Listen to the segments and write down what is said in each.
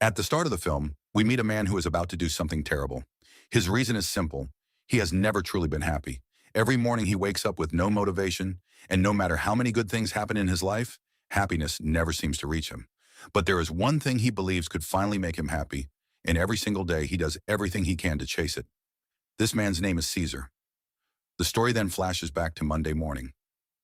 At the start of the film, we meet a man who is about to do something terrible. His reason is simple. He has never truly been happy. Every morning he wakes up with no motivation, and no matter how many good things happen in his life, happiness never seems to reach him. But there is one thing he believes could finally make him happy, and every single day he does everything he can to chase it. This man's name is Caesar. The story then flashes back to Monday morning.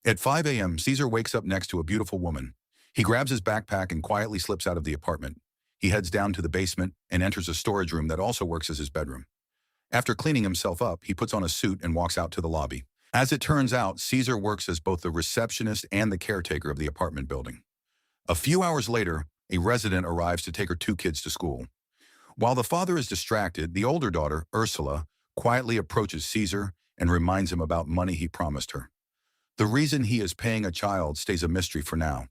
At 5 a.m., Caesar wakes up next to a beautiful woman. He grabs his backpack and quietly slips out of the apartment. He heads down to the basement and enters a storage room that also works as his bedroom. After cleaning himself up, he puts on a suit and walks out to the lobby. As it turns out, Caesar works as both the receptionist and the caretaker of the apartment building. A few hours later, a resident arrives to take her two kids to school. While the father is distracted, the older daughter, Ursula, quietly approaches Caesar and reminds him about money he promised her. The reason he is paying a child stays a mystery for now.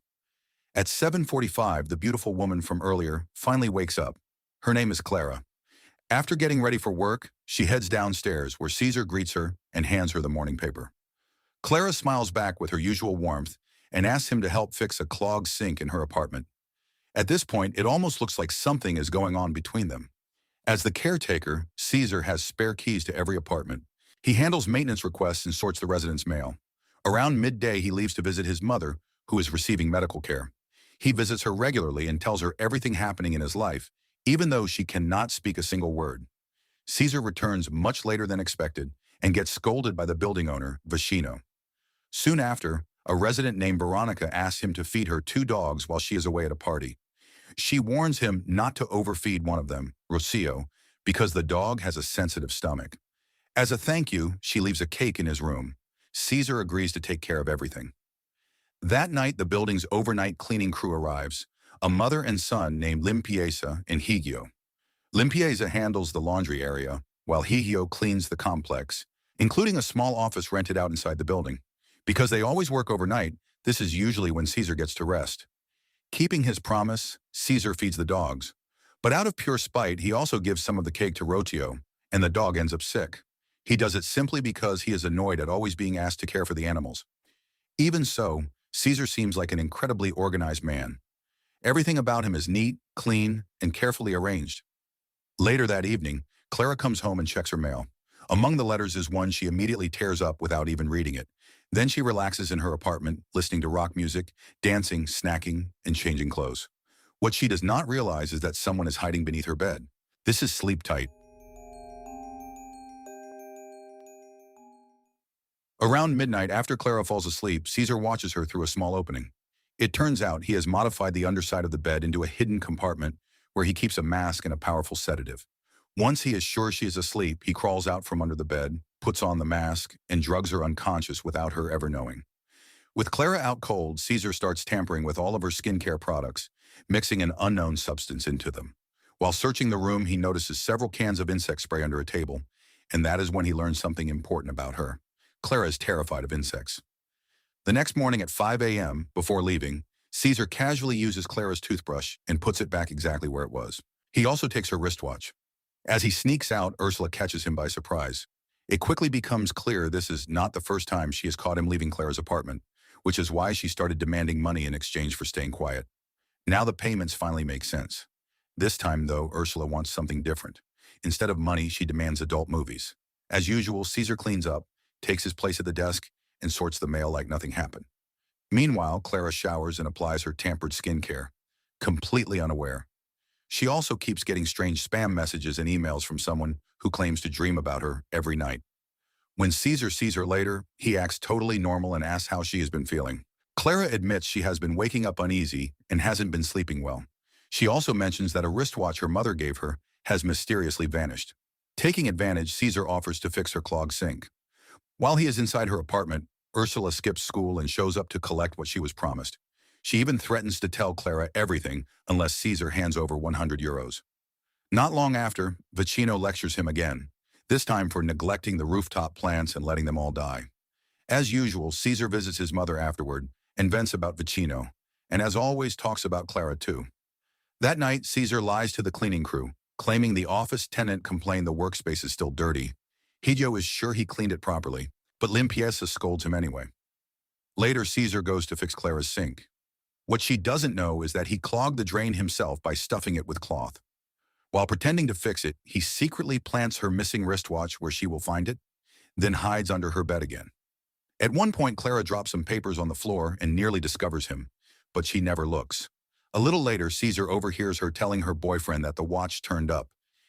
At 7:45, the beautiful woman from earlier finally wakes up. Her name is Clara. After getting ready for work, she heads downstairs where Caesar greets her and hands her the morning paper. Clara smiles back with her usual warmth and asks him to help fix a clogged sink in her apartment. At this point, it almost looks like something is going on between them. As the caretaker, Caesar has spare keys to every apartment. He handles maintenance requests and sorts the residents' mail. Around midday, he leaves to visit his mother, who is receiving medical care. He visits her regularly and tells her everything happening in his life, even though she cannot speak a single word. Caesar returns much later than expected and gets scolded by the building owner, Vicino. Soon after, a resident named Veronica asks him to feed her two dogs while she is away at a party. She warns him not to overfeed one of them, Rocio, because the dog has a sensitive stomach. As a thank you, she leaves a cake in his room. Caesar agrees to take care of everything. That night, the building's overnight cleaning crew arrives, a mother and son named Limpieza and Higio. Limpieza handles the laundry area, while Higio cleans the complex, including a small office rented out inside the building. Because they always work overnight, this is usually when Caesar gets to rest. Keeping his promise, Caesar feeds the dogs. But out of pure spite, he also gives some of the cake to Rotio, and the dog ends up sick. He does it simply because he is annoyed at always being asked to care for the animals. Even so, Caesar seems like an incredibly organized man. Everything about him is neat, clean, and carefully arranged. Later that evening, Clara comes home and checks her mail. Among the letters is one she immediately tears up without even reading it. Then she relaxes in her apartment, listening to rock music, dancing, snacking, and changing clothes. What she does not realize is that someone is hiding beneath her bed. This is Sleep Tight. Around midnight, after Clara falls asleep, Caesar watches her through a small opening. It turns out he has modified the underside of the bed into a hidden compartment where he keeps a mask and a powerful sedative. Once he is sure she is asleep, he crawls out from under the bed, puts on the mask, and drugs her unconscious without her ever knowing. With Clara out cold, Caesar starts tampering with all of her skincare products, mixing an unknown substance into them. While searching the room, he notices several cans of insect spray under a table, and that is when he learns something important about her. Clara is terrified of insects. The next morning at 5 a.m., before leaving, Caesar casually uses Clara's toothbrush and puts it back exactly where it was. He also takes her wristwatch. As he sneaks out, Ursula catches him by surprise. It quickly becomes clear this is not the first time she has caught him leaving Clara's apartment, which is why she started demanding money in exchange for staying quiet. Now the payments finally make sense. This time, though, Ursula wants something different. Instead of money, she demands adult movies. As usual, Caesar cleans up, takes his place at the desk, and sorts the mail like nothing happened. Meanwhile, Clara showers and applies her tampered skincare, completely unaware. She also keeps getting strange spam messages and emails from someone who claims to dream about her every night. When Caesar sees her later, he acts totally normal and asks how she has been feeling. Clara admits she has been waking up uneasy and hasn't been sleeping well. She also mentions that a wristwatch her mother gave her has mysteriously vanished. Taking advantage, Caesar offers to fix her clogged sink. While he is inside her apartment, Ursula skips school and shows up to collect what she was promised. She even threatens to tell Clara everything unless Caesar hands over 100 euros. Not long after, Vicino lectures him again, this time for neglecting the rooftop plants and letting them all die. As usual, Caesar visits his mother afterward and vents about Vicino, and as always talks about Clara too. That night, Caesar lies to the cleaning crew, claiming the office tenant complained the workspace is still dirty. Higio is sure he cleaned it properly, but Limpieza scolds him anyway. Later, Caesar goes to fix Clara's sink. What she doesn't know is that he clogged the drain himself by stuffing it with cloth. While pretending to fix it, he secretly plants her missing wristwatch where she will find it, then hides under her bed again. At one point, Clara drops some papers on the floor and nearly discovers him, but she never looks. A little later, Caesar overhears her telling her boyfriend that the watch turned up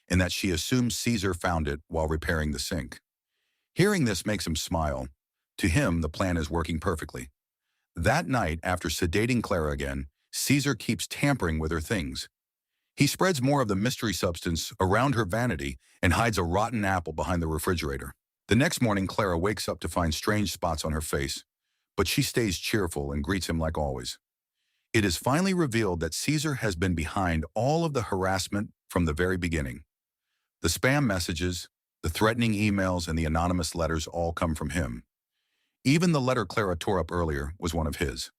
and that she assumes Caesar found it while repairing the sink. Hearing this makes him smile. To him, the plan is working perfectly. That night, after sedating Clara again, Caesar keeps tampering with her things. He spreads more of the mystery substance around her vanity and hides a rotten apple behind the refrigerator. The next morning, Clara wakes up to find strange spots on her face, but she stays cheerful and greets him like always. It is finally revealed that Caesar has been behind all of the harassment from the very beginning. The spam messages, the threatening emails, and the anonymous letters all come from him. Even the letter Clara tore up earlier was one of his.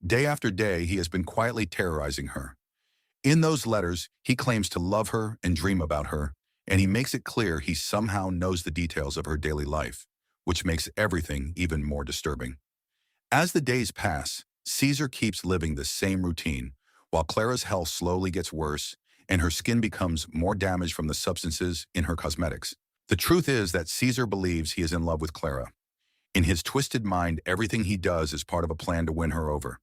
Day after day, he has been quietly terrorizing her. In those letters, he claims to love her and dream about her, and he makes it clear he somehow knows the details of her daily life, which makes everything even more disturbing. As the days pass, Caesar keeps living the same routine, while Clara's health slowly gets worse and her skin becomes more damaged from the substances in her cosmetics. The truth is that Caesar believes he is in love with Clara. In his twisted mind, everything he does is part of a plan to win her over.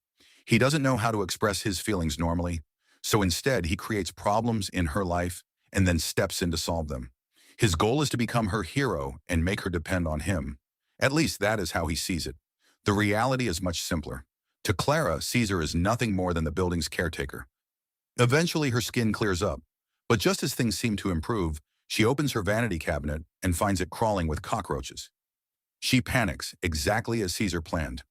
He doesn't know how to express his feelings normally, so instead he creates problems in her life and then steps in to solve them. His goal is to become her hero and make her depend on him. At least that is how he sees it. The reality is much simpler. To Clara, Caesar is nothing more than the building's caretaker. Eventually her skin clears up, but just as things seem to improve, she opens her vanity cabinet and finds it crawling with cockroaches. She panics, exactly as Caesar planned.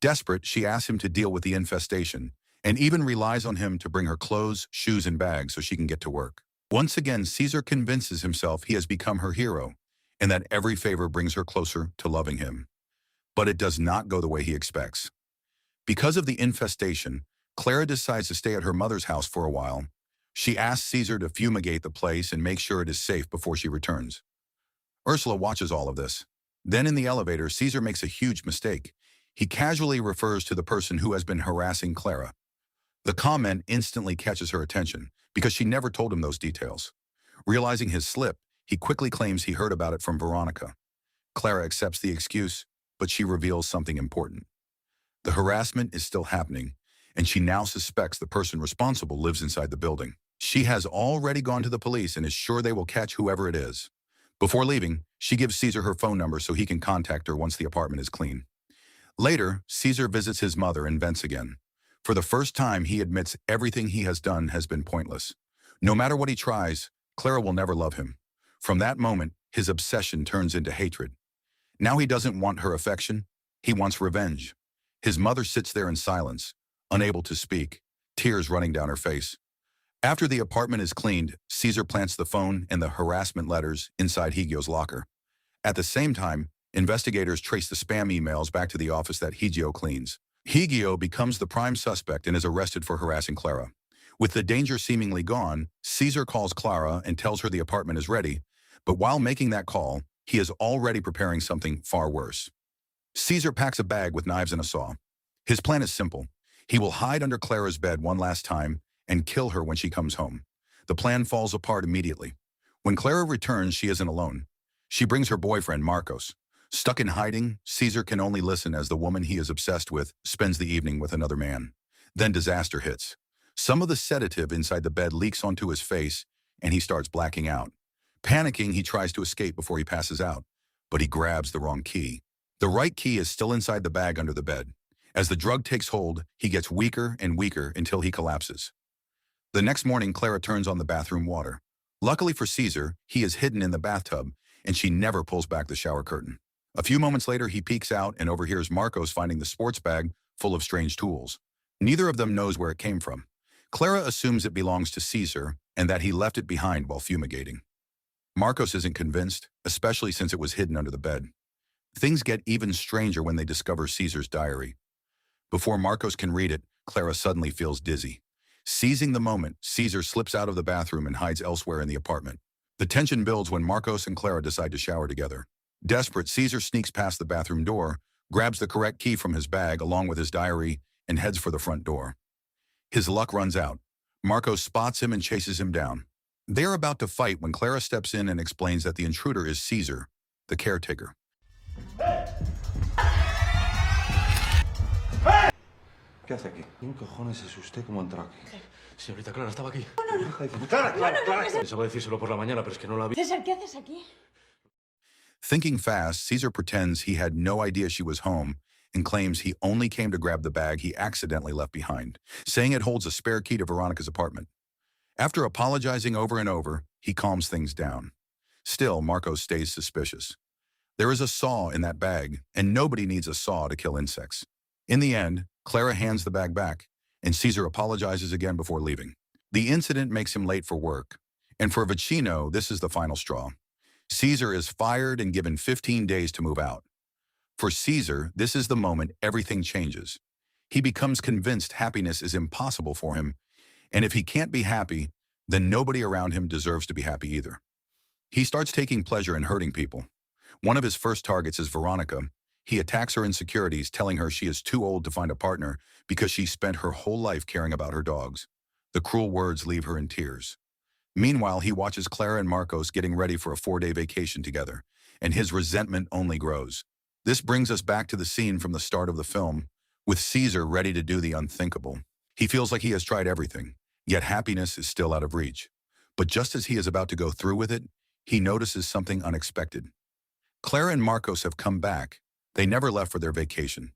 Desperate, she asks him to deal with the infestation, and even relies on him to bring her clothes, shoes, and bags so she can get to work. Once again, Caesar convinces himself he has become her hero, and that every favor brings her closer to loving him. But it does not go the way he expects. Because of the infestation, Clara decides to stay at her mother's house for a while. She asks Caesar to fumigate the place and make sure it is safe before she returns. Ursula watches all of this. Then in the elevator, Caesar makes a huge mistake. He casually refers to the person who has been harassing Clara. The comment instantly catches her attention because she never told him those details. Realizing his slip, he quickly claims he heard about it from Veronica. Clara accepts the excuse, but she reveals something important. The harassment is still happening, and she now suspects the person responsible lives inside the building. She has already gone to the police and is sure they will catch whoever it is. Before leaving, she gives Caesar her phone number so he can contact her once the apartment is clean. Later, Caesar visits his mother and vents again. For the first time, he admits everything he has done has been pointless. No matter what he tries, Clara will never love him. From that moment, his obsession turns into hatred. Now he doesn't want her affection, he wants revenge. His mother sits there in silence, unable to speak, tears running down her face. After the apartment is cleaned, Caesar plants the phone and the harassment letters inside Higio's locker. At the same time, investigators trace the spam emails back to the office that Higio cleans. Higio becomes the prime suspect and is arrested for harassing Clara. With the danger seemingly gone, Caesar calls Clara and tells her the apartment is ready, but while making that call, he is already preparing something far worse. Caesar packs a bag with knives and a saw. His plan is simple. He will hide under Clara's bed one last time and kill her when she comes home. The plan falls apart immediately. When Clara returns, she isn't alone. She brings her boyfriend, Marcos. Stuck in hiding, Caesar can only listen as the woman he is obsessed with spends the evening with another man. Then disaster hits. Some of the sedative inside the bed leaks onto his face, and he starts blacking out. Panicking, he tries to escape before he passes out, but he grabs the wrong key. The right key is still inside the bag under the bed. As the drug takes hold, he gets weaker and weaker until he collapses. The next morning, Clara turns on the bathroom water. Luckily for Caesar, he is hidden in the bathtub, and she never pulls back the shower curtain. A few moments later, he peeks out and overhears Marcos finding the sports bag full of strange tools. Neither of them knows where it came from. Clara assumes it belongs to Caesar and that he left it behind while fumigating. Marcos isn't convinced, especially since it was hidden under the bed. Things get even stranger when they discover Caesar's diary. Before Marcos can read it, Clara suddenly feels dizzy. Seizing the moment, Caesar slips out of the bathroom and hides elsewhere in the apartment. The tension builds when Marcos and Clara decide to shower together. Desperate, Caesar sneaks past the bathroom door, grabs the correct key from his bag along with his diary, and heads for the front door. His luck runs out. Marcos spots him and chases him down. They are about to fight when Clara steps in and explains that the intruder is Caesar, the caretaker. ¿Qué hace aquí? ¿Quién cojones es usted? ¿Cómo entró aquí? Señorita Clara, estaba aquí. Clara. Pensaba decírselo por la mañana, pero es que no la vi. César, ¿qué haces aquí? Thinking fast, Caesar pretends he had no idea she was home and claims he only came to grab the bag he accidentally left behind, saying it holds a spare key to Veronica's apartment. After apologizing over and over, he calms things down. Still, Marcos stays suspicious. There is a saw in that bag, and nobody needs a saw to kill insects. In the end, Clara hands the bag back, and Caesar apologizes again before leaving. The incident makes him late for work, and for Vicino, this is the final straw. Caesar is fired and given 15 days to move out. For Caesar, this is the moment everything changes. He becomes convinced happiness is impossible for him, and if he can't be happy, then nobody around him deserves to be happy either. He starts taking pleasure in hurting people. One of his first targets is Veronica. He attacks her insecurities, telling her she is too old to find a partner because she spent her whole life caring about her dogs. The cruel words leave her in tears. Meanwhile, he watches Clara and Marcos getting ready for a 4-day vacation together, and his resentment only grows. This brings us back to the scene from the start of the film, with Caesar ready to do the unthinkable. He feels like he has tried everything, yet happiness is still out of reach. But just as he is about to go through with it, he notices something unexpected. Clara and Marcos have come back. They never left for their vacation.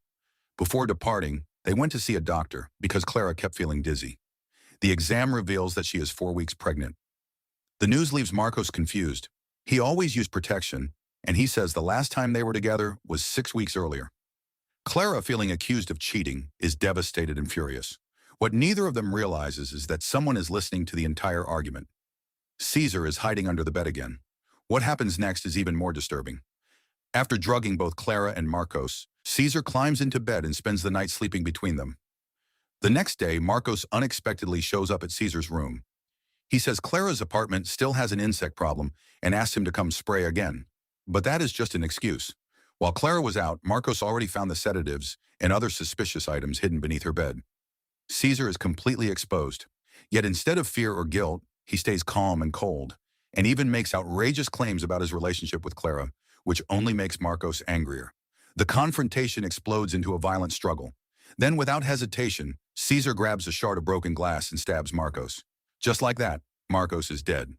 Before departing, they went to see a doctor because Clara kept feeling dizzy. The exam reveals that she is 4 weeks pregnant. The news leaves Marcos confused. He always used protection, and he says the last time they were together was 6 weeks earlier. Clara, feeling accused of cheating, is devastated and furious. What neither of them realizes is that someone is listening to the entire argument. Caesar is hiding under the bed again. What happens next is even more disturbing. After drugging both Clara and Marcos, Caesar climbs into bed and spends the night sleeping between them. The next day, Marcos unexpectedly shows up at Caesar's room. He says Clara's apartment still has an insect problem and asks him to come spray again. But that is just an excuse. While Clara was out, Marcos already found the sedatives and other suspicious items hidden beneath her bed. Caesar is completely exposed. Yet instead of fear or guilt, he stays calm and cold, and even makes outrageous claims about his relationship with Clara, which only makes Marcos angrier. The confrontation explodes into a violent struggle. Then, without hesitation, Caesar grabs a shard of broken glass and stabs Marcos. Just like that, Marcos is dead.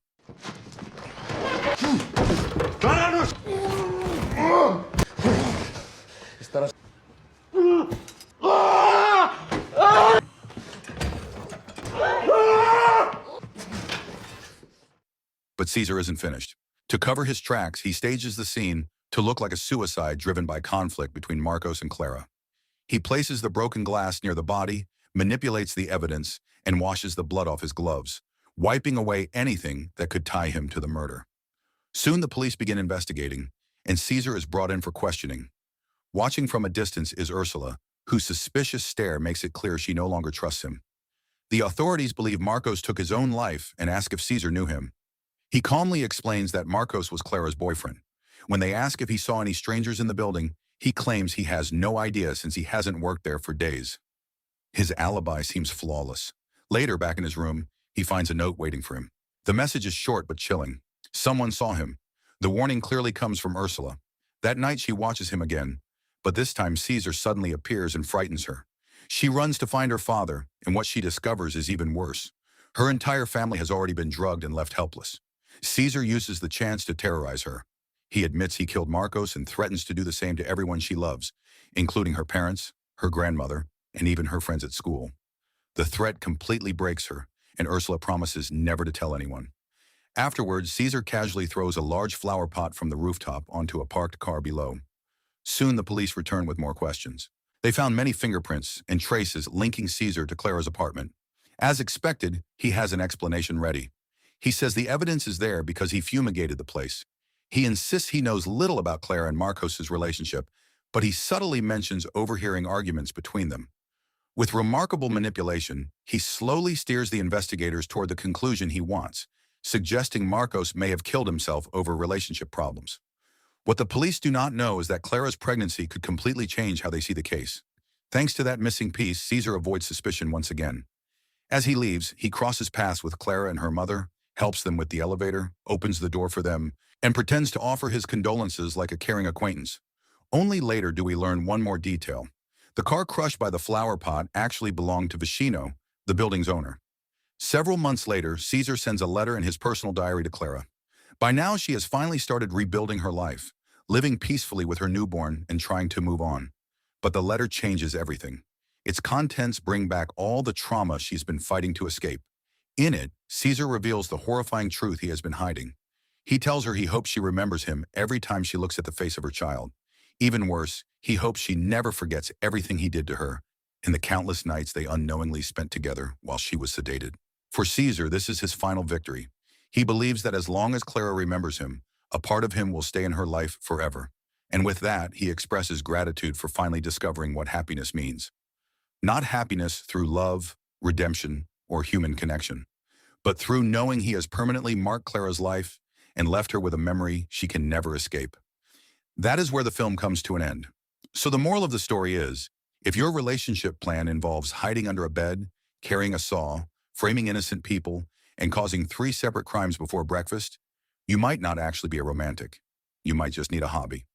But Caesar isn't finished. To cover his tracks, he stages the scene to look like a suicide driven by conflict between Marcos and Clara. He places the broken glass near the body, manipulates the evidence, and washes the blood off his gloves, wiping away anything that could tie him to the murder. Soon the police begin investigating, and Caesar is brought in for questioning. Watching from a distance is Ursula, whose suspicious stare makes it clear she no longer trusts him. The authorities believe Marcos took his own life and ask if Caesar knew him. He calmly explains that Marcos was Clara's boyfriend. When they ask if he saw any strangers in the building, he claims he has no idea since he hasn't worked there for days. His alibi seems flawless. Later, back in his room, he finds a note waiting for him. The message is short but chilling. Someone saw him. The warning clearly comes from Ursula. That night she watches him again, but this time Caesar suddenly appears and frightens her. She runs to find her father, and what she discovers is even worse. Her entire family has already been drugged and left helpless. Caesar uses the chance to terrorize her. He admits he killed Marcos and threatens to do the same to everyone she loves, including her parents, her grandmother, and even her friends at school. The threat completely breaks her, and Ursula promises never to tell anyone. Afterwards, Caesar casually throws a large flower pot from the rooftop onto a parked car below. Soon the police return with more questions. They found many fingerprints and traces linking Caesar to Clara's apartment. As expected, he has an explanation ready. He says the evidence is there because he fumigated the place. He insists he knows little about Clara and Marcos' relationship, but he subtly mentions overhearing arguments between them. With remarkable manipulation, he slowly steers the investigators toward the conclusion he wants, suggesting Marcos may have killed himself over relationship problems. What the police do not know is that Clara's pregnancy could completely change how they see the case. Thanks to that missing piece, Caesar avoids suspicion once again. As he leaves, he crosses paths with Clara and her mother, helps them with the elevator, opens the door for them, and pretends to offer his condolences like a caring acquaintance. Only later do we learn one more detail. The car crushed by the flower pot actually belonged to Vicino, the building's owner. Several months later, Caesar sends a letter in his personal diary to Clara. By now, she has finally started rebuilding her life, living peacefully with her newborn and trying to move on. But the letter changes everything. Its contents bring back all the trauma she's been fighting to escape. In it, Caesar reveals the horrifying truth he has been hiding. He tells her he hopes she remembers him every time she looks at the face of her child. Even worse, he hopes she never forgets everything he did to her and the countless nights they unknowingly spent together while she was sedated. For Caesar, this is his final victory. He believes that as long as Clara remembers him, a part of him will stay in her life forever. And with that, he expresses gratitude for finally discovering what happiness means. Not happiness through love, redemption, or human connection, but through knowing he has permanently marked Clara's life and left her with a memory she can never escape. That is where the film comes to an end. So the moral of the story is, if your relationship plan involves hiding under a bed, carrying a saw, framing innocent people, and causing 3 separate crimes before breakfast, you might not actually be a romantic. You might just need a hobby.